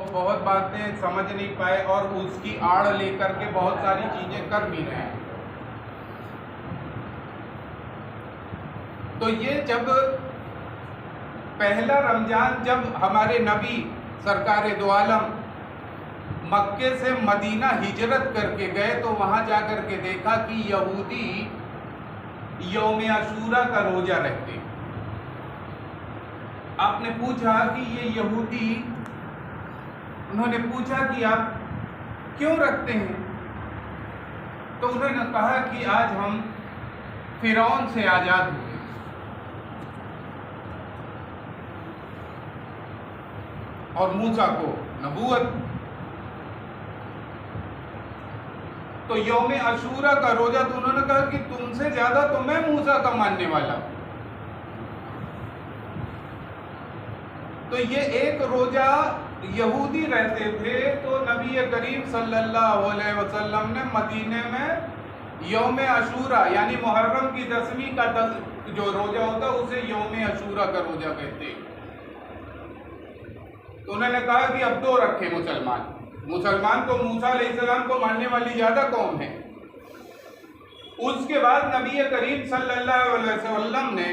बहुत बातें समझ नहीं पाए और उसकी आड़ लेकर के बहुत सारी चीज़ें कर भी रहे हैं। तो ये जब पहला रमज़ान जब हमारे नबी सरकार दो आलम मक्के से मदीना हिजरत करके गए तो वहाँ जा कर के देखा कि यहूदी यौम अशूरा का रोज़ा रखते हैं। आपने पूछा कि ये यहूदी, उन्होंने पूछा कि आप क्यों रखते हैं? तो उन्होंने कहा कि आज हम फिरौन से आज़ाद हुए और मूसा को नबूवत। तो यौम अशूरा का रोजा, तो उन्होंने कहा कि तुमसे ज्यादा तो मैं मूसा का मानने वाला हूं। तो ये एक रोजा यहूदी रहते थे, तो नबी करीम सल्लल्लाहु अलैहि वसल्लम ने मदीने में यौम अशूरा यानी मुहर्रम की 10वीं का जो रोजा होता है उसे यौम अशूरा का रोजा कहते हैं। तो उन्होंने कहा कि अब दो रखे मुसलमान तो मूसा अलैहिस्सलाम को मानने वाली ज्यादा कौम है। उसके बाद नबी करीम सल्लल्लाहु अलैहि वसल्लम ने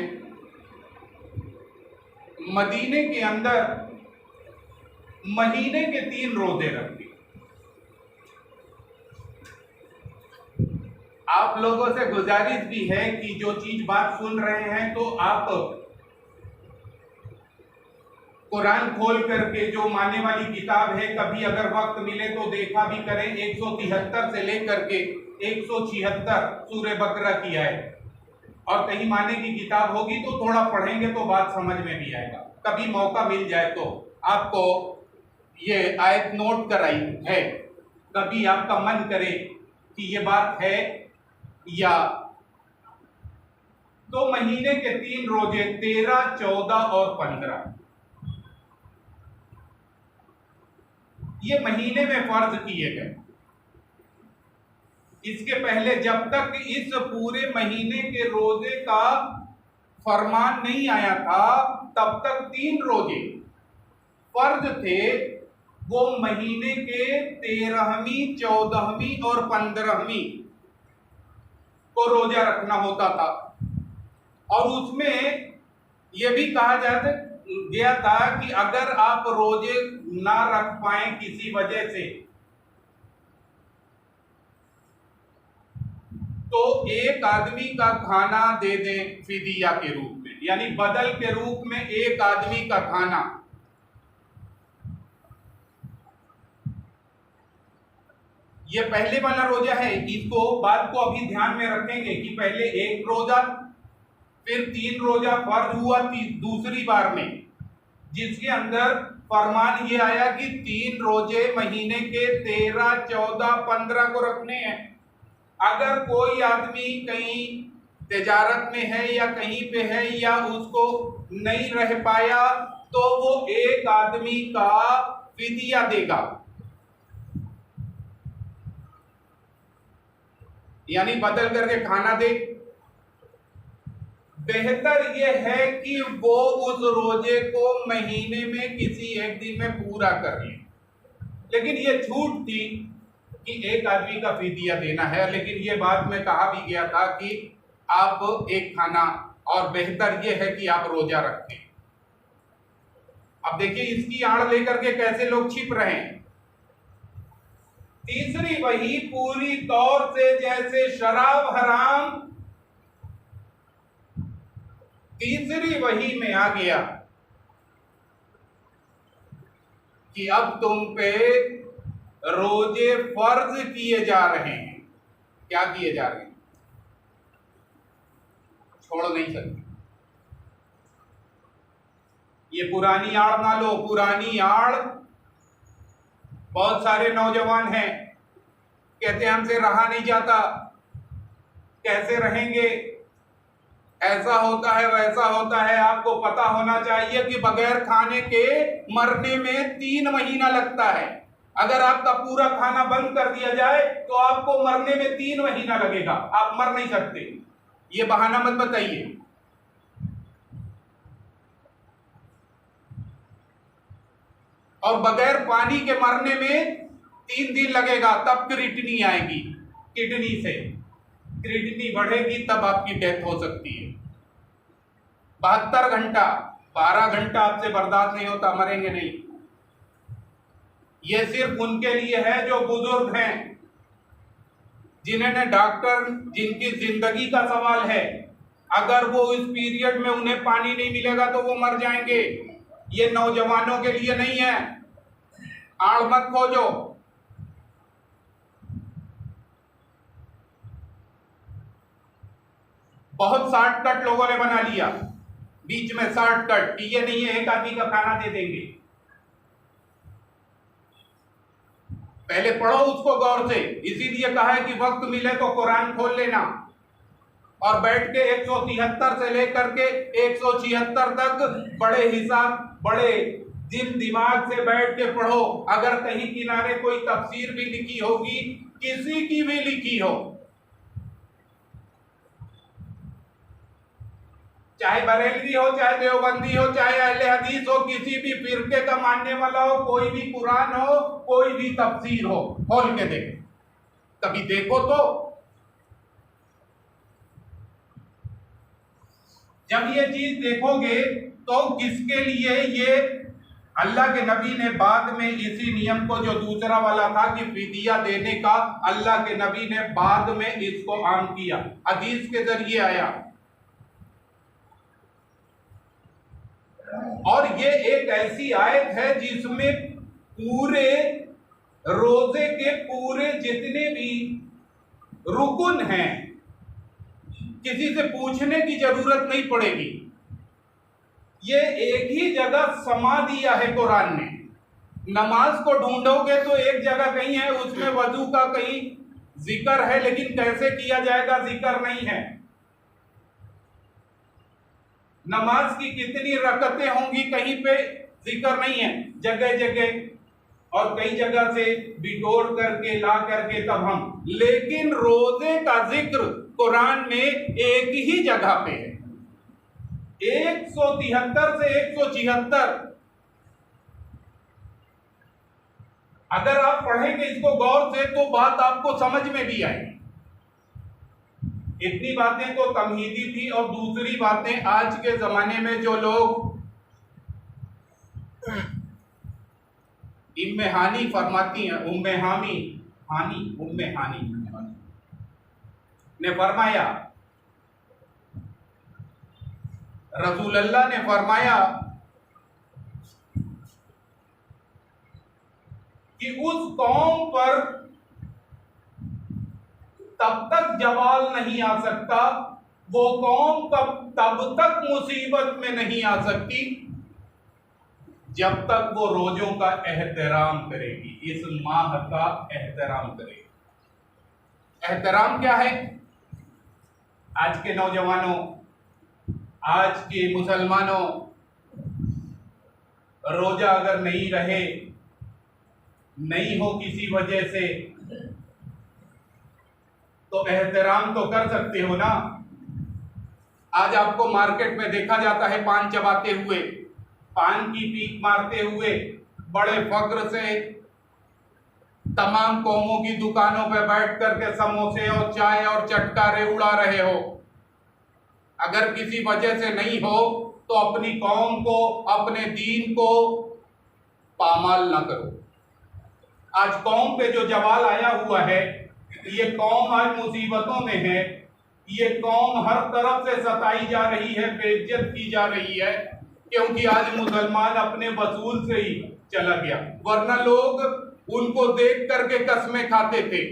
मदीने के अंदर महीने के 3 रोजे रखे। आप लोगों से गुजारिश भी है कि जो चीज बात सुन रहे हैं तो आप कुरान खोल करके जो मानने वाली किताब है, कभी अगर वक्त मिले तो देखा भी करें। 173 से लेकर के 176 सूरह बकरा की है, और कहीं माने की किताब होगी तो थोड़ा पढ़ेंगे तो बात समझ में भी आएगा। कभी मौका मिल जाए तो आपको ये आयत नोट कराई है, कभी आपका मन करे कि ये बात है या। तो महीने के 3 रोजे 13, 14 और 15 ये महीने में फर्ज किए गए। इसके पहले जब तक इस पूरे महीने के रोजे का फरमान नहीं आया था, तब तक 3 रोजे फर्ज थे। वो महीने के 13वीं, 14वीं और 15वीं को रोजा रखना होता था। और उसमें यह भी कहा गया था कि अगर आप रोजे ना रख पाए किसी वजह से, तो एक आदमी का खाना दे दें फिदिया के रूप में, यानी बदल के रूप में एक आदमी का खाना। ये पहले वाला रोजा है, इसको बात को अभी ध्यान में रखेंगे कि पहले एक रोजा, फिर 3 रोजा फर्ज हुआ दूसरी बार में, जिसके अंदर फरमान ये आया कि 3 रोजे महीने के 13, 14, 15 को रखने हैं। अगर कोई आदमी कहीं तिजारत में है या कहीं पे है या उसको नहीं रह पाया, तो वो एक आदमी का फिदिया देगा, यानी बदल करके खाना दे। बेहतर यह है कि वो उस रोजे को महीने में किसी एक दिन में पूरा कर ले। लेकिन ये छूट थी कि एक आदमी का फिदिया देना है, लेकिन ये बाद में कहा भी गया था कि आप एक खाना, और बेहतर ये है कि आप रोजा रखें। अब देखिए इसकी आड़ लेकर के कैसे लोग छिप रहे हैं। तीसरी वही पूरी तौर से जैसे शराब हराम, तीसरी वही में आ गया कि अब तुम पे रोजे फर्ज किए जा रहे हैं। क्या किए जा रहे हैं? छोड़ नहीं सकते। ये पुरानी आड़ ना लो, पुरानी आड़। बहुत सारे नौजवान हैं, कहते हैं हमसे रहा नहीं जाता, कैसे रहेंगे, ऐसा होता है वैसा होता है। आपको पता होना चाहिए कि बगैर खाने के मरने में 3 महीना लगता है। अगर आपका पूरा खाना बंद कर दिया जाए तो आपको मरने में 3 महीना लगेगा, आप मर नहीं सकते। ये बहाना मत बताइए। और बगैर पानी के मरने में 3 दिन लगेगा, तब क्रिटिनी आएगी किडनी से, क्रिटिनी बढ़ेगी तब आपकी डेथ हो सकती है। 72 घंटा, 12 घंटा आपसे बर्दाश्त नहीं होता, मरेंगे नहीं। ये सिर्फ उनके लिए है जो बुजुर्ग हैं, जिन्हें डॉक्टर, जिनकी जिंदगी का सवाल है, अगर वो इस पीरियड में उन्हें पानी नहीं मिलेगा तो वो मर जाएंगे। ये नौजवानों के लिए नहीं है, आड़ मत खोजो। बहुत शॉर्टकट लोगों ने बना लिया, बीच में शॉर्टकट कि ये नहीं है, एक आदमी का खाना दे देंगे। पहले पढ़ो उसको गौर से, इसीलिए कहा है कि वक्त मिले तो कुरान खोल लेना और बैठ के 173 से लेकर के 176 तक बड़े हिसाब, बड़े दिल दिमाग से बैठ के पढ़ो। अगर कहीं किनारे कोई तफसीर भी लिखी होगी, किसी की भी लिखी हो, चाहे बरेलवी हो, चाहे देवबंदी हो, चाहे अहले हदीस हो, किसी भी फिरके का मानने वाला हो, कोई भी कुरान हो, कोई भी तफसीर हो, खोल के देखो, कभी देखो तो। जब ये चीज देखोगे तो किसके लिए ये अल्लाह के नबी ने बाद में इसी नियम को, जो दूसरा वाला था कि फिदिया देने का, अल्लाह के नबी ने बाद में इसको आम किया, हदीस के जरिए आया। और ये एक ऐसी आयत है जिसमें पूरे रोजे के पूरे जितने भी रुकुन हैं, किसी से पूछने की जरूरत नहीं पड़ेगी। ये एक ही जगह समा दिया है कुरान ने। नमाज को ढूंढोगे तो एक जगह कहीं है, उसमें वजू का कहीं जिक्र है, लेकिन कैसे किया जाएगा जिक्र नहीं है। नमाज की कितनी रकतें होंगी कहीं पे जिक्र नहीं है, जगह जगह और कई जगह से बिटोर करके ला करके तब हम, लेकिन रोजे का जिक्र कुरान में एक ही जगह पे है, 173 से 176। अगर आप पढ़ेंगे इसको गौर से तो बात आपको समझ में भी आएगी। इतनी बातें तो तमहीदी थी, और दूसरी बातें आज के जमाने में जो लोग इम्मे हानी फरमाती हैं, उम्मे हानी ने फरमाया, रसूल अल्लाह ने फरमाया कि उस कौम पर तब तक जवाल नहीं आ सकता, वो कौम तब तक मुसीबत में नहीं आ सकती जब तक वो रोजों का एहतराम करेगी, इस माह का एहतराम करेगी। एहतराम क्या है? आज के नौजवानों, आज के मुसलमानों, रोजा अगर नहीं रहे, नहीं हो किसी वजह से, तो एहतराम तो कर सकते हो ना। आज आपको मार्केट में देखा जाता है पान चबाते हुए, पान की पीक मारते हुए, बड़े फक्र से तमाम कौमों की दुकानों पर बैठ करके समोसे और चाय और चटकारे उड़ा रहे हो। अगर किसी वजह से नहीं हो तो अपनी कौम को, अपने दीन को पामाल ना करो। आज कौम पे जो जवाल आया हुआ है, ये कौम आज मुसीबतों में है, ये कौम हर तरफ से सताई जा रही है, बेइज्जत की जा रही है, क्योंकि आज मुसलमान अपने वसूल से ही चला गया, वरना लोग उनको देख करके कसमें खाते थे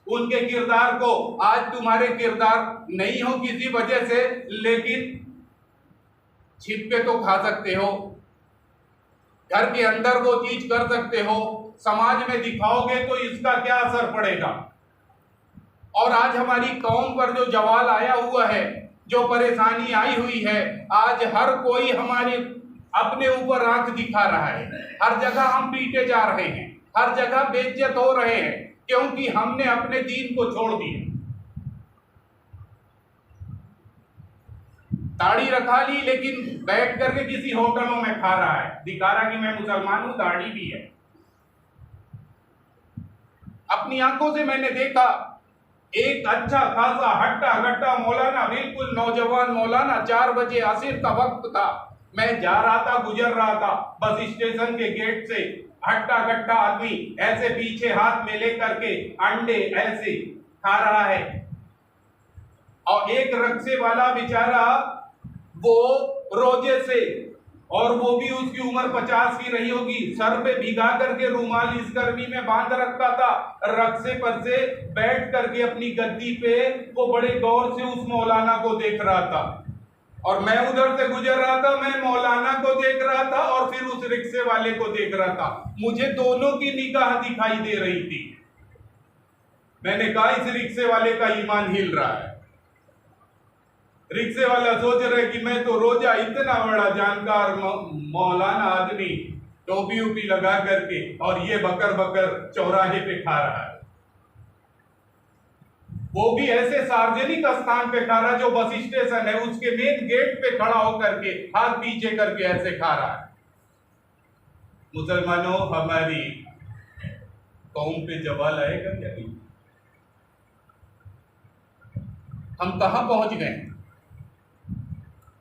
उनके किरदार को। आज तुम्हारे किरदार नहीं हो किसी वजह से, लेकिन छिप के तो खा सकते हो, घर के अंदर वो चीज कर सकते हो, समाज में दिखाओगे तो इसका क्या असर पड़ेगा। और आज हमारी कौम पर जो जवाल आया हुआ है, जो परेशानी आई हुई है, आज हर कोई हमारी अपने ऊपर आंख दिखा रहा है, हर जगह हम पीटे जा रहे हैं, हर जगह बेइज्जत हो रहे हैं, क्योंकि हमने अपने दीन को छोड़ दिया। दाढ़ी रखा ली लेकिन बैठ करके किसी होटलों में खा रहा है, दिखा रहा कि मैं मुसलमान हूं, दाढ़ी भी है। अपनी आंखों से मैंने देखा एक अच्छा खासा हट्टा गट्टा मौलाना, बिल्कुल नौजवान मौलाना, 4 बजे असर का वक्त था, मैं जा रहा था, गुजर रहा था बस स्टेशन के गेट से, हट्टा गट्टा आदमी ऐसे पीछे हाथ में लेकर के अंडे ऐसे खा रहा है, और एक रक्शे वाला बेचारा वो रोजे से, और वो भी उसकी उम्र 50 की रही होगी, सर पे भिगा करके रूमाल इस गर्मी में बांध रखा था, रक्शे पर से बैठ करके अपनी गद्दी पे वो बड़े गौर से उस मौलाना को देख रहा था, और मैं उधर से गुजर रहा था, मैं मौलाना को देख रहा था और फिर उस रिक्शे वाले को देख रहा था। मुझे दोनों की निगाह दिखाई दे रही थी। मैंने कहा इस रिक्शे वाले का ईमान हिल रहा है। रिक्शे वाला सोच रहा है कि मैं तो रोजा इतना बड़ा जानकार मौलाना आदमी टोपी उपी लगा करके, और ये बकर बकर चौराहे पे खा रहा है, वो भी ऐसे सार्वजनिक स्थान पे खा रहा है जो बस स्टेशन है, उसके मेन गेट पे खड़ा होकर के हाथ पीछे करके ऐसे खा रहा है। मुसलमानों, हमारी कौम पे जवाल आएगा क्या नहीं? हम कहां पहुंच गए?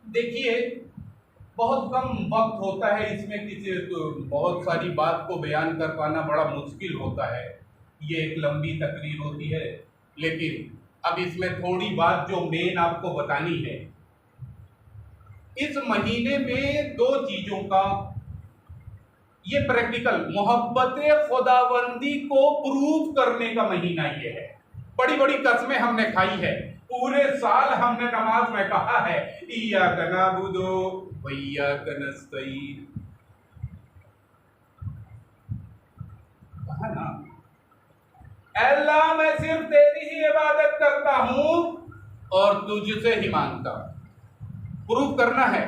देखिए, बहुत कम वक्त होता है इसमें, किसी तो बहुत सारी बात को बयान कर पाना बड़ा मुश्किल होता है, ये एक लंबी तकरीर होती है, लेकिन अब इसमें थोड़ी बात जो मेन आपको बतानी है। इस महीने में 2 चीजों का ये प्रैक्टिकल मोहब्बत खुदाबंदी को प्रूव करने का महीना ये है। बड़ी बड़ी कसमें हमने खाई है, पूरे साल हमने नमाज में कहा है इय्याक नअबुदु व इय्याक नस्तईन, कहा ना, अल्लाह मैं सिर्फ तेरी ही इबादत करता हूं और तुझसे ही मांगता हूं। प्रूफ करना है,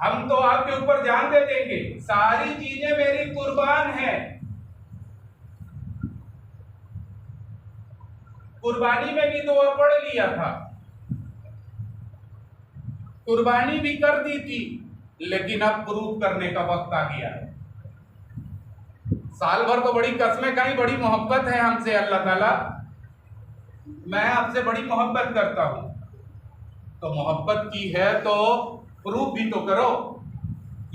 हम तो आपके ऊपर जान दे देंगे, सारी चीजें मेरी कुर्बान है। कुर्बानी में भी दुआ पढ़ लिया था, कुर्बानी भी कर दी थी, लेकिन अब प्रूफ करने का वक्त आ गया है। साल भर तो बड़ी कसमें खाई, बड़ी मोहब्बत है हमसे, अल्लाह ताला मैं आपसे बड़ी मोहब्बत करता हूं, तो मोहब्बत की है तो प्रूफ भी तो करो।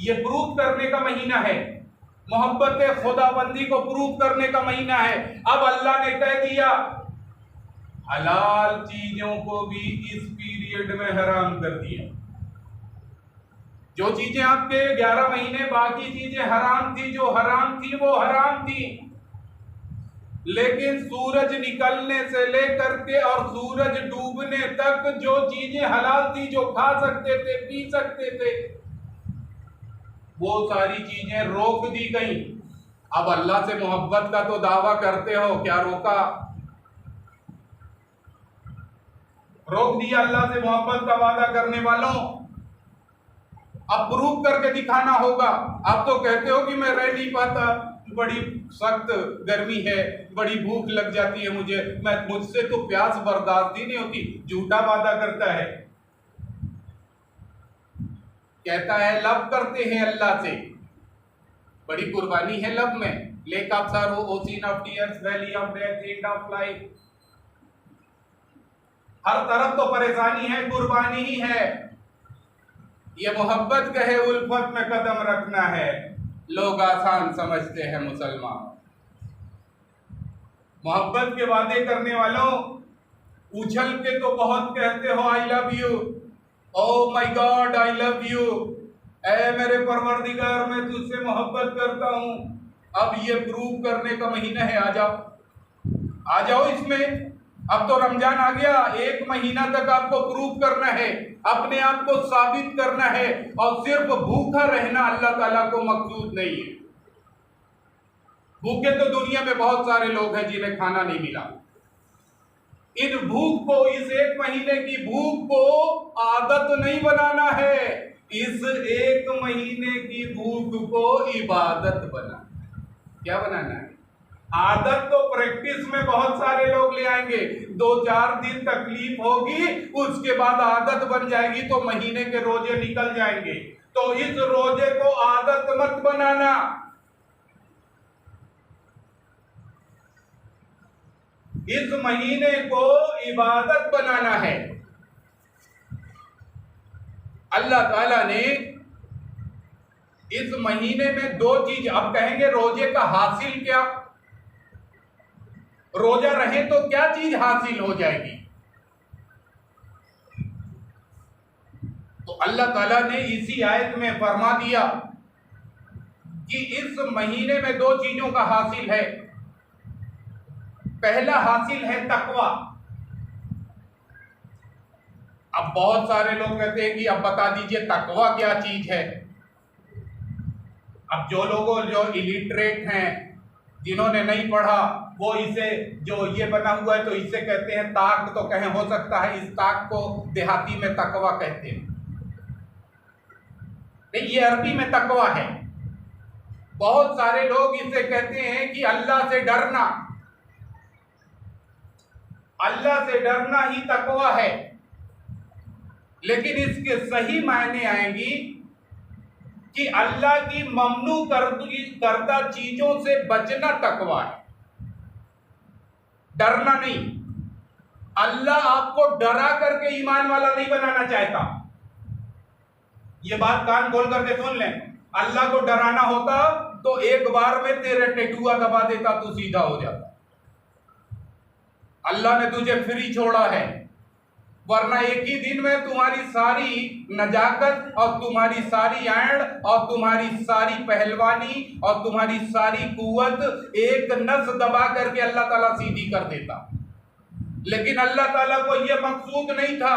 ये प्रूफ करने का महीना है, मोहब्बत खुदाबंदी को प्रूफ करने का महीना है। अब अल्लाह ने कह दिया हलाल चीजों को भी इस पीरियड में हराम कर दिया। जो चीजें आपके 11 महीने बाकी चीजें हराम थी, जो हराम थी वो हराम थी, लेकिन सूरज निकलने से लेकर के और सूरज डूबने तक जो चीजें हलाल थी, जो खा सकते थे, पी सकते थे, वो सारी चीजें रोक दी गई। अब अल्लाह से मोहब्बत का तो दावा करते हो, क्या रोका? रोक दिया अल्लाह से मोहब्बत का वादा करने वालों। अब प्रूफ करके दिखाना होगा। आप तो कहते हो कि मैं रह नहीं पाता, बड़ी सख्त गर्मी है, बड़ी भूख लग जाती है मुझसे तो प्यास बर्दाश्त ही नहीं होती। झूठा वादा करता है, कहता है लब करते हैं अल्लाह से, बड़ी कुर्बानी है लब में, lake of sorrow, ocean of tears, valley of death, end of life, हर तरफ तो परेशानी है, कुर्बानी ही है। ये मोहब्बत कहे उल्फत में कदम रखना है, लोग आसान समझते हैं मुसलमान। मोहब्बत के वादे करने वालों, उछल के तो बहुत कहते हो I love you, oh my god I love you, ऐ मेरे परवरदिगार मैं तुझसे मोहब्बत करता हूं। अब ये प्रूव करने का महीना है, आ जाओ इसमें। अब तो रमजान आ गया, 1 महीना तक आपको प्रूव करना है, अपने आप को साबित करना है, और सिर्फ भूखा रहना अल्लाह ताला को मकसूद नहीं है। भूखे तो दुनिया में बहुत सारे लोग हैं जिन्हें खाना नहीं मिला। इन भूख को, इस 1 महीने की भूख को आदत नहीं बनाना है, इस 1 महीने की भूख को इबादत बनाना। क्या बनाना है? आदत तो प्रैक्टिस में बहुत सारे लोग ले आएंगे, 2-4 दिन तकलीफ होगी, उसके बाद आदत बन जाएगी तो महीने के रोजे निकल जाएंगे। तो इस रोजे को आदत मत बनाना। इस महीने को इबादत बनाना है। अल्लाह ताला ने इस महीने में 2 चीज, अब कहेंगे रोजे का हासिल क्या, रोजा रहे तो क्या चीज हासिल हो जाएगी? तो अल्लाह ताला ने इसी आयत में फरमा दिया कि इस महीने में 2 चीजों का हासिल है। पहला हासिल है तकवा। अब बहुत सारे लोग कहते हैं कि अब बता दीजिए तकवा क्या चीज है। अब जो लोग जो इलिटरेट हैं, जिन्होंने नहीं पढ़ा, वो इसे जो ये बना हुआ है तो इसे कहते हैं ताक, तो कहें हो सकता है इस ताक को देहाती में तकवा कहते हैं। नहीं, ये अरबी में तकवा है। बहुत सारे लोग इसे कहते हैं कि अल्लाह से डरना, अल्लाह से डरना ही तकवा है। लेकिन इसके सही मायने आएंगी कि अल्लाह की ममनू करदा चीजों से बचना तकवा है, डरना नहीं। अल्लाह आपको डरा करके ईमान वाला नहीं बनाना चाहता। ये बात कान खोल करके सुन लें। अल्लाह को डराना होता तो एक बार में तेरे टेटुआ दबा देता, तू सीधा हो जाता। अल्लाह ने तुझे फ्री छोड़ा है, वरना एक ही दिन में तुम्हारी सारी नजाकत और तुम्हारी सारी ऐड़ और तुम्हारी सारी पहलवानी और तुम्हारी सारी कुव्वत एक नस दबा करके अल्लाह ताला सीधी कर देता। लेकिन अल्लाह ताला को यह मकसूद नहीं था।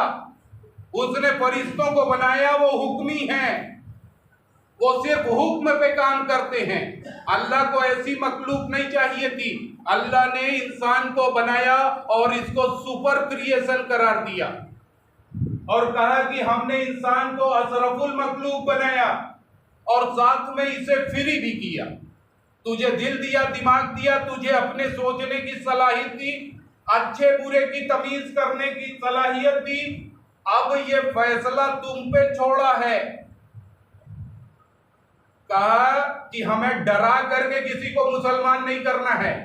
उसने फरिश्तों को बनाया, वो हुक्मी हैं, वो सिर्फ हुक्म पे काम करते हैं। अल्लाह को ऐसी मखलूक नहीं चाहिए थी। अल्लाह ने इंसान को बनाया और इसको सुपर क्रिएशन करार दिया और कहा कि हमने इंसान को अशरफुल मखलूक बनाया और साथ में इसे फ्री भी किया। तुझे दिल दिया, दिमाग दिया, तुझे अपने सोचने की सलाहियत दी, अच्छे बुरे की तमीज करने की सलाहियत दी। अब ये फैसला तुम पे छोड़ा है। कहा कि हमें डरा करके किसी को मुसलमान नहीं करना है।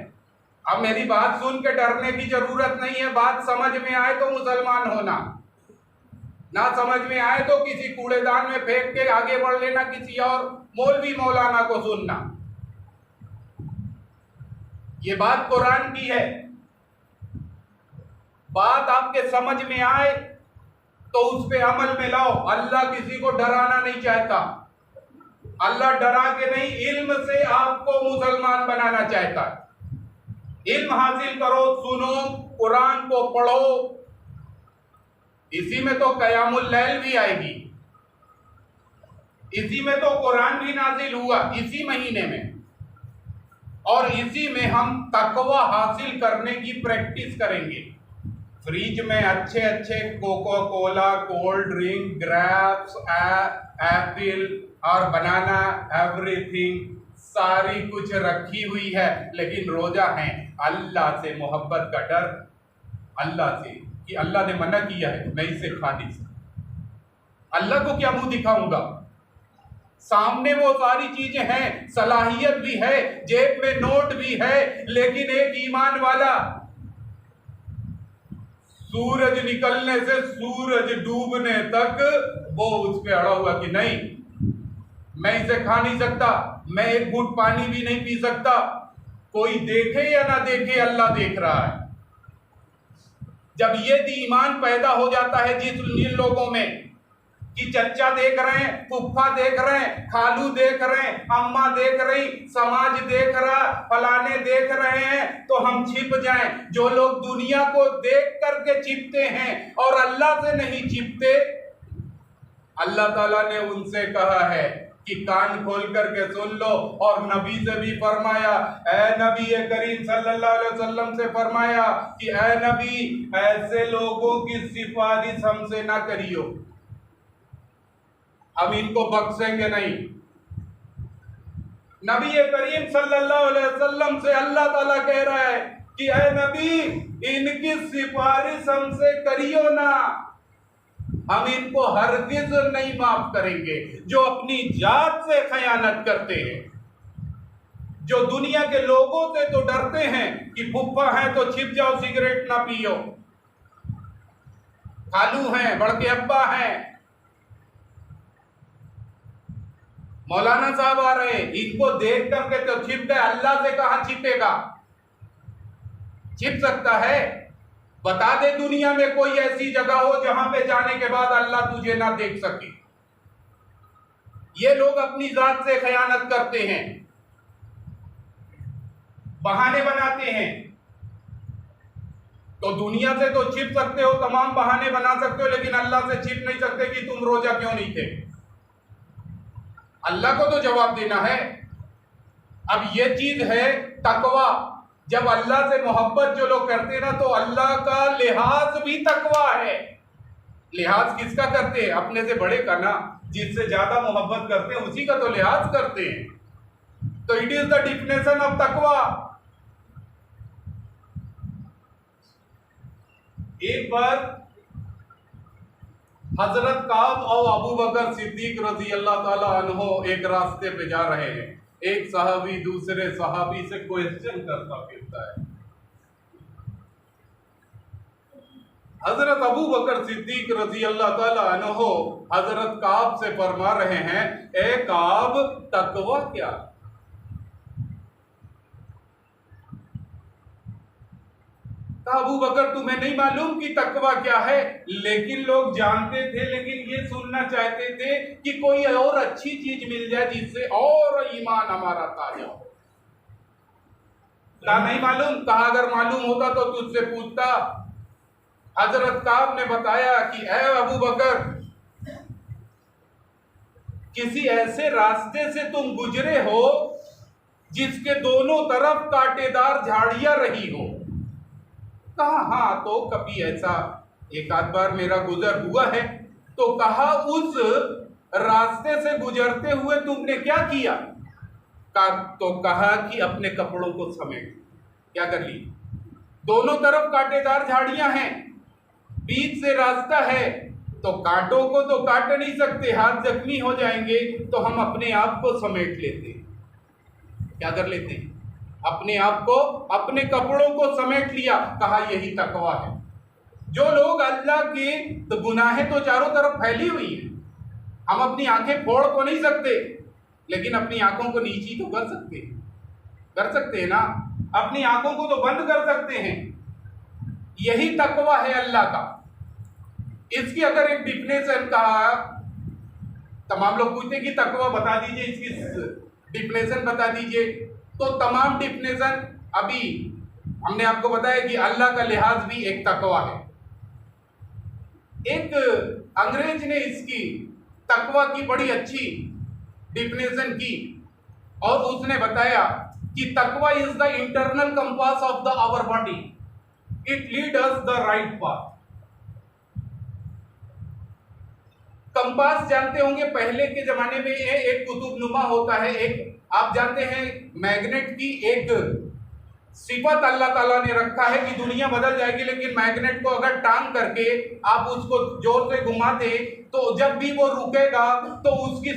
अब मेरी बात सुन के डरने की जरूरत नहीं है। बात समझ में आए तो मुसलमान होना, ना समझ में आए तो किसी कूड़ेदान में फेंक के आगे बढ़ लेना, किसी और मौलवी मौलाना को सुनना। ये बात कुरान की है। बात आपके समझ में आए तो उस पे अमल में लाओ। अल्लाह किसी को डराना नहीं चाहता। अल्लाह डरा के नहीं, इल्म से आपको मुसलमान बनाना चाहता है। इल्म हासिल करो, सुनो, कुरान को पढ़ो। इसी में तो कयामुल लैल भी आएगी, इसी में तो कुरान भी नाजिल हुआ, इसी महीने में। और इसी में हम तकवा हासिल करने की प्रैक्टिस करेंगे। फ्रिज में अच्छे अच्छे Coca Cola, cold drink, grapes, apple और बनाना, एवरीथिंग सारी कुछ रखी हुई है। लेकिन रोजा है अल्लाह से मोहब्बत का डर, अल्लाह से कि अल्लाह ने मना किया है, मैं इसे खा नहीं सकता। अल्लाह को क्या मुंह दिखाऊंगा? सामने वो सारी चीजें हैं, सलाहियत भी है, जेब में नोट भी है, लेकिन एक ईमान वाला सूरज निकलने से सूरज डूबने तक वो उस पे अड़ा हुआ कि नहीं, मैं इसे खा नहीं सकता, मैं एक घूंट पानी भी नहीं पी सकता। कोई देखे या ना देखे, अल्लाह देख रहा है। जब ये ईमान पैदा हो जाता है जिन लोगों में कि चच्चा देख रहे हैं, फुफ्फा देख रहे हैं, खालू देख रहे हैं, अम्मा देख रही, समाज देख रहा, फलाने देख रहे हैं, तो हम छिप जाएं। जो लोग दुनिया को देख करके छिपते हैं और अल्लाह से नहीं छिपते, अल्लाह ताला ने उनसे कहा है कि कान खोल करके सुन लो। और नबी से भी फरमाया, ऐ नबी करीम सल्लल्लाहु अलैहि वसल्लम से फरमाया कि ऐ नबी, ऐसे लोगों की सिफारिश हमसे ना करियो, हम इनको बख्शेंगे नहीं। नबी करीम सल्लल्लाहु अलैहि वसल्लम से अल्लाह ताला कह रहा है कि ऐ नबी, इनकी सिफारिश हमसे करियो ना, हम इनको हरगिज नहीं माफ करेंगे। जो अपनी जात से खयानत करते हैं, जो दुनिया के लोगों से तो डरते हैं कि फुफ्फा है तो छिप जाओ, सिगरेट ना पियो, खालू हैं, बड़के अब्बा हैं, मौलाना साहब आ रहे, इनको देख करके तो छिप गए। अल्लाह से कहां छिपेगा? छिप सकता है? बता दे दुनिया में कोई ऐसी जगह हो जहां पे जाने के बाद अल्लाह तुझे ना देख सके। ये लोग अपनी जात से खयानत करते हैं, बहाने बनाते हैं। तो दुनिया से तो छिप सकते हो, तमाम बहाने बना सकते हो, लेकिन अल्लाह से छिप नहीं सकते कि तुम रोजा क्यों नहीं थे। अल्लाह को तो जवाब देना है। अब ये चीज है तकवा। जब अल्लाह से मोहब्बत जो लोग करते हैं ना, तो अल्लाह का लिहाज भी तकवा है। लिहाज किसका करते हैं? अपने से बड़े का ना। जिससे ज्यादा मोहब्बत करते हैं उसी का तो लिहाज करते हैं। तो it is the definition of तकवा। एक बार हजरत काब और अबू बकर सिद्दीक रजी अल्लाह ताला अन्हो एक रास्ते पे जा रहे हैं। एक सहाबी दूसरे सहाबी से क्वेश्चन करता फिरता है। हजरत अबू बकर सिद्दीक रजी अल्लाह ताला अन्हो हजरत काब से फरमा रहे हैं, ए काब, तकवा क्या? अबू बकर, तुम्हें नहीं मालूम कि तकवा क्या है? लेकिन लोग जानते थे, लेकिन ये सुनना चाहते थे कि कोई और अच्छी चीज मिल जाए जिससे और ईमान हमारा ताजा हो। कहा नहीं मालूम। कहा अगर मालूम होता तो तुझसे पूछता। हजरत काब ने बताया कि ऐ अबू बकर, किसी ऐसे रास्ते से तुम गुजरे हो जिसके दोनों तरफ कांटेदार झाड़ियां रही हो। कहा हाँ, तो कभी ऐसा एक आध बार मेरा गुजर हुआ है। तो कहा उस रास्ते से गुजरते हुए तुमने क्या किया? तो कहा कि अपने कपड़ों को समेट। क्या कर ली? दोनों तरफ कांटेदार झाड़ियां हैं, बीच से रास्ता है, तो कांटों को तो काट नहीं सकते, हाथ जख्मी हो जाएंगे, तो हम अपने आप को समेट लेते। क्या कर लेते? अपने आप को, अपने कपड़ों को समेट लिया। कहा यही तकवा है। जो लोग अल्लाह के, तो गुनाहें तो चारों तरफ फैली हुई हैं, हम अपनी आंखें फोड़ तो नहीं सकते, लेकिन अपनी आंखों को नीची तो कर सकते हैं ना। अपनी आंखों को तो बंद कर सकते हैं। यही तकवा है अल्लाह का। इसकी अगर एक डिफिनेशन का, तमाम लोग पूछते कि तकवा बता दीजिए, इसकी डिफिनेशन बता दीजिए, तो तमाम डिफिनेशन अभी हमने आपको बताया कि अल्लाह का लिहाज भी एक तकवा है। एक अंग्रेज ने इसकी तकवा की बड़ी अच्छी डिफिनेशन की और उसने बताया कि तकवा is the internal compass of the our body, it lead us the right path. Compass जानते होंगे, पहले के जमाने में एक कुतुबनुमा होता है। एक आप जानते हैं मैग्नेट की एक सिफत अल्लाह ताला ने रखा है कि दुनिया बदल जाएगी, लेकिन मैग्नेट को अगर टांग करके आप उसको जोर से घुमाते तो जब भी वो रुकेगा तो उसकी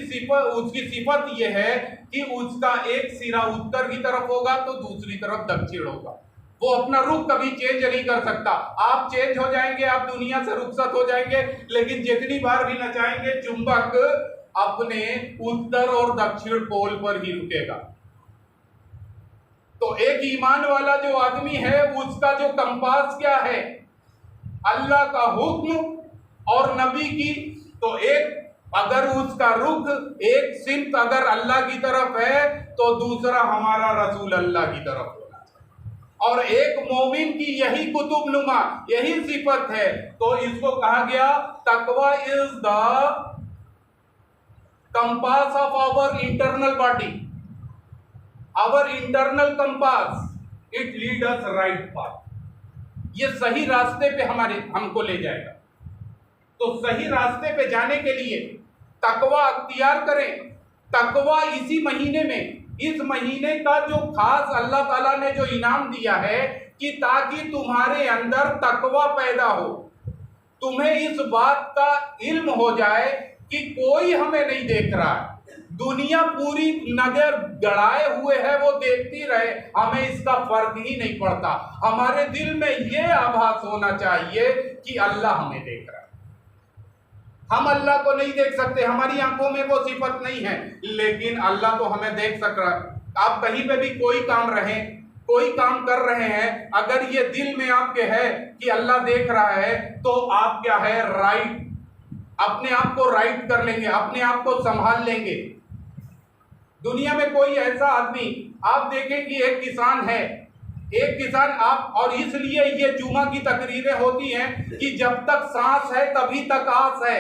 सिफत ये है कि उसका एक सिरा उत्तर की तरफ होगा तो दूसरी तरफ दक्षिण होगा। वो अपना रुख कभी चेंज नहीं कर सकता। आप चेंज हो जाएंगे, आप दुनिया से रुखसत हो जाएंगे, लेकिन जितनी बार भी न चाहेंगे चुंबक अपने उत्तर और दक्षिण पोल पर ही रुकेगा। तो एक ईमान वाला जो आदमी है उसका जो कंपास क्या है? अल्लाह का हुक्म और नबी की। तो एक अगर उसका रुख, एक सिमत अगर अल्लाह की तरफ है तो दूसरा हमारा रसूल अल्लाह की तरफ होना चाहिए। और एक मोमिन की यही कुतुबनुमा, यही सिफत है। तो इसको कहा गया तकवा is the compass of our internal body, our internal compass, it lead us right path. ये सही रास्ते पे हमको ले जाएगा। तो सही रास्ते पे जाने के लिए तकवा अख्तियार करें। तकवा इसी महीने में इस महीने का जो खास अल्लाह ताला ने जो इनाम दिया है कि ताकि तुम्हारे अंदर तकवा पैदा हो, तुम्हें इस बात का इल्म हो जाए कि कोई हमें नहीं देख रहा है, दुनिया पूरी नजर गड़ाए हुए है, वो देखती रहे, हमें इसका फर्क ही नहीं पड़ता। हमारे दिल में ये आभास होना चाहिए कि अल्लाह हमें देख रहा है। हम अल्लाह को नहीं देख सकते, हमारी आंखों में वो सिफत नहीं है, लेकिन अल्लाह तो हमें देख सक रहा है। आप कहीं पे भी कोई काम रहे, कोई काम कर रहे हैं, अगर ये दिल में आपके है कि अल्लाह देख रहा है, तो आप क्या है, राइट, अपने आप को राइट कर लेंगे, अपने आप को संभाल लेंगे। दुनिया में कोई ऐसा आदमी आप देखें कि एक किसान है, एक किसान आप, और इसलिए ये जुमा की तकरीरें होती हैं कि जब तक सांस है तभी तक आस है।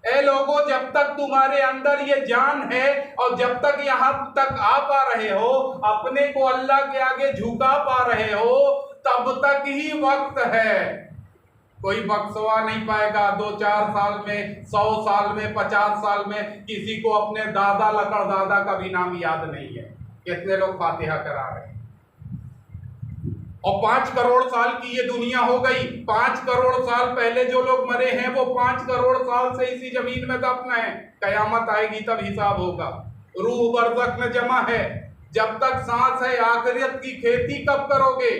ए लोगों, जब तक तुम्हारे अंदर ये जान है और जब तक यहाँ तक आ पा रहे हो, अपने को अल्लाह के आगे झुका पा रहे हो, तब तक ही वक्त है। कोई बख्शवा नहीं पाएगा 2-4 साल में, 100 साल में, 50 साल में। किसी को अपने दादा लकड़ दादा का भी नाम याद नहीं है। कितने लोग फातिहा करा रहे हैं। और 5 करोड़ साल की ये दुनिया हो गई। 5 करोड़ साल पहले जो लोग मरे हैं वो 5 करोड़ साल से इसी जमीन में दफन है। कयामत आएगी तब हिसाब होगा। रूह बरज़ख में जमा है, जब तक सांस है आखिरत की खेती कब करोगे?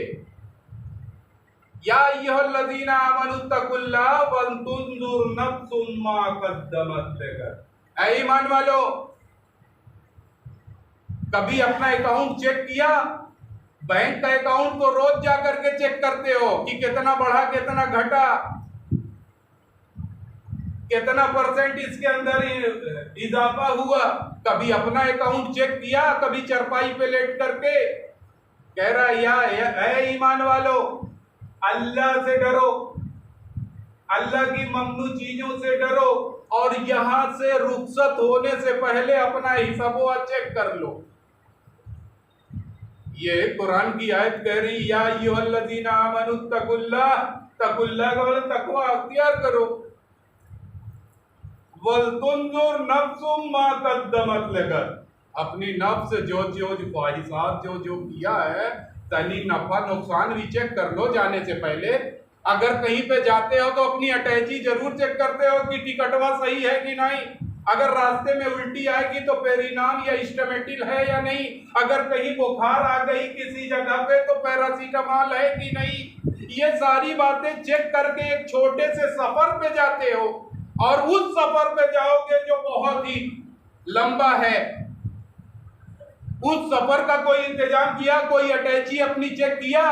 या अय्युहल्लज़ीना आमनू तक़ुल्लाह वलतुन्ज़ुर नफ्सुम मा क़द्दमत लिग़द। ऐ ईमान वालो, कभी अपना अकाउंट चेक किया? बैंक का अकाउंट तो रोज जा करके चेक करते हो कि कितना बढ़ा, कितना घटा, कितना परसेंट इसके अंदर इजाफा हुआ। कभी अपना अकाउंट चेक किया? कभी चरपाई पे लेट करके? कह रहा या ऐ ईमान वालो, अल्लाह से डरो, अल्लाह की ममनू चीजों से डरो, और यहां से रुखसत होने से पहले अपना हिसाबो चेक कर लो। ये कुरान की आयत कह रही या अय्युहल्लज़ीना आमनू तक़ुल्लाह, तक़ुल्लाह का मतलब तकवा अख्तियार करो। वलतुन्ज़ुर नफ्सुम मा क़द्दमत लिग़द, अपनी नफ्स जो ख्वाहिशात जो किया है, तनी नफा नुकसान भी चेक कर लो जाने से पहले। अगर कहीं पे जाते हो तो अपनी अटैची जरूर चेक करते हो कि टिकटवा सही है कि नहीं। अगर रास्ते में उल्टी आएगी तो पेरिनाम या स्टेमेटिल है या नहीं। अगर कहीं बुखार आ गई किसी जगह पे तो पैरासीटामॉल है कि नहीं। ये सारी बातें चेक करके एक छोटे से सफर पे जाते हो, और उस सफर पे जाओगे जो बहुत ही लंबा है। उस सफर का कोई इंतजाम किया? कोई अटैची अपनी चेक किया?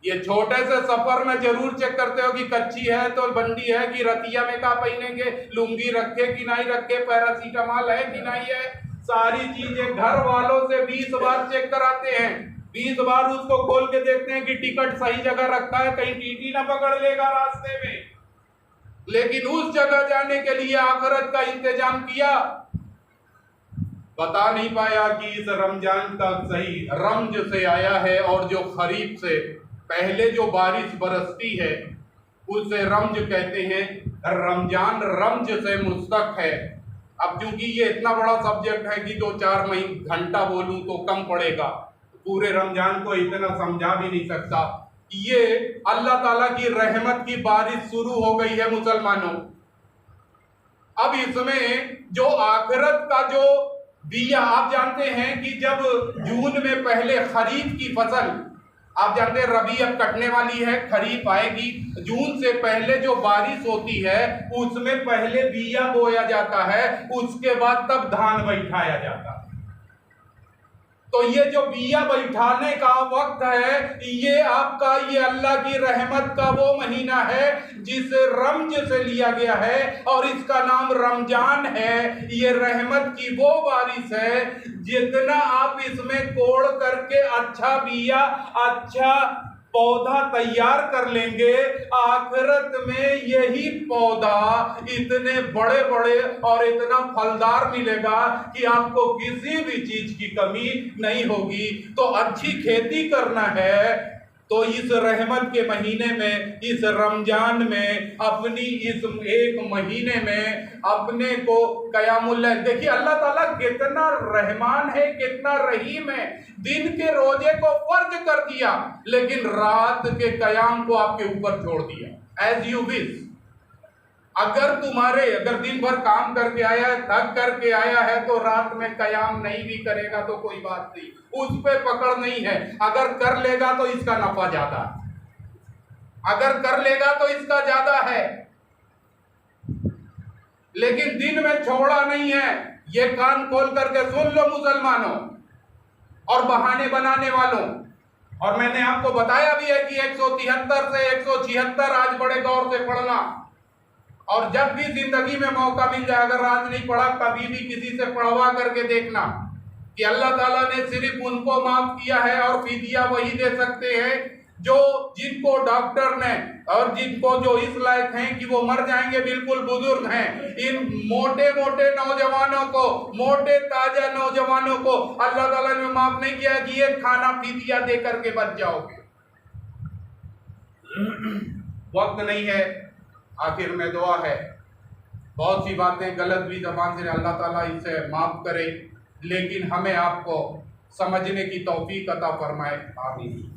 ये छोटे से सफर में जरूर चेक करते हो कि कच्ची है तो बंदी है कि रतिया में क्या पहनेंगे, लुंगी रखे कि नहीं रखे, पैरासीटामॉल है कि नहीं है। सारी चीजें घर वालों से 20 बार चेक कराते हैं। 20 बार उसको खोल के देखते हैं कि टिकट सही जगह रखा है, कहीं टीटी ना पकड़ लेगा रास्ते में। लेकिन उस जगह जाने के लिए आखिरत का इंतजाम किया? बता नहीं पाया कि इस रमजान का सही रमज से आया है, और जो खरीफ से पहले जो बारिश बरसती है उसे रमज कहते हैं। रमजान रमज से मुस्तक है। अब क्योंकि ये इतना बड़ा सब्जेक्ट है कि 2-4 घंटा बोलूं तो कम पड़ेगा, पूरे रमजान को इतना समझा भी नहीं सकता। ये अल्लाह ताला की रहमत की बारिश शुरू हो गई है मुसलमानों। अब इसमें जो आखिरत का जो दिया, आप जानते हैं कि जब जून में पहले खरीफ की फसल, आप जानते हैं रबी अब कटने वाली है, खरीफ आएगी। जून से पहले जो बारिश होती है उसमें पहले बिया बोया जाता है, उसके बाद तब धान बैठाया जाता है। तो ये जो बिया बैठाने का वक्त है, ये आपका ये अल्लाह की रहमत का वो महीना है जिसे रमज से लिया गया है, और इसका नाम रमजान है। ये रहमत की वो बारिश है, जितना आप इसमें कोड़ करके अच्छा बिया, अच्छा पौधा तैयार कर लेंगे, आखिरत में यही पौधा इतने बड़े बड़े और इतना फलदार मिलेगा कि आपको किसी भी चीज की कमी नहीं होगी। तो अच्छी खेती करना है, तो इस रहमत के महीने में, इस रमजान में, अपनी इस एक महीने में अपने को क़यामुल लैल, देखिए अल्लाह ताला कितना रहमान है, कितना रहीम है। दिन के रोजे को फर्ज कर दिया, लेकिन रात के क़याम को आपके ऊपर छोड़ दिया, एज यू विश। अगर दिन भर काम करके आया है, थक करके आया है, तो रात में क़याम नहीं भी करेगा तो कोई बात नहीं, उस पे पकड़ नहीं है। अगर कर लेगा तो इसका नफा ज्यादा है, अगर कर लेगा तो इसका ज्यादा है। लेकिन दिन में छोड़ा नहीं है। ये कान खोल करके सुन लो मुसलमानों और बहाने बनाने वालों। और मैंने आपको बताया भी है कि 173 से 176 आज बड़े गौर से पढ़ना, और जब भी जिंदगी में मौका मिल जाए, अगर आज नहीं पढ़ा कभी भी किसी से पढ़वा करके देखना कि अल्लाह ताला ने सिर्फ उनको माफ किया है और फिदिया वही दे सकते हैं जिनको डॉक्टर ने और जिनको जो इस लायक हैं कि वो मर जाएंगे, बिल्कुल बुजुर्ग हैं। इन मोटे मोटे नौजवानों को, मोटे ताजा नौजवानों को अल्लाह ताला ने माफ नहीं किया कि ये खाना फिदिया दे करके बच जाओगे। वक्त नहीं है, आखिर में दुआ है। बहुत सी बातें गलत भी ज़बान से, अल्लाह ताला इसे माफ़ करे, लेकिन हमें आपको समझने की तौफीक अता फरमाए। आमीन।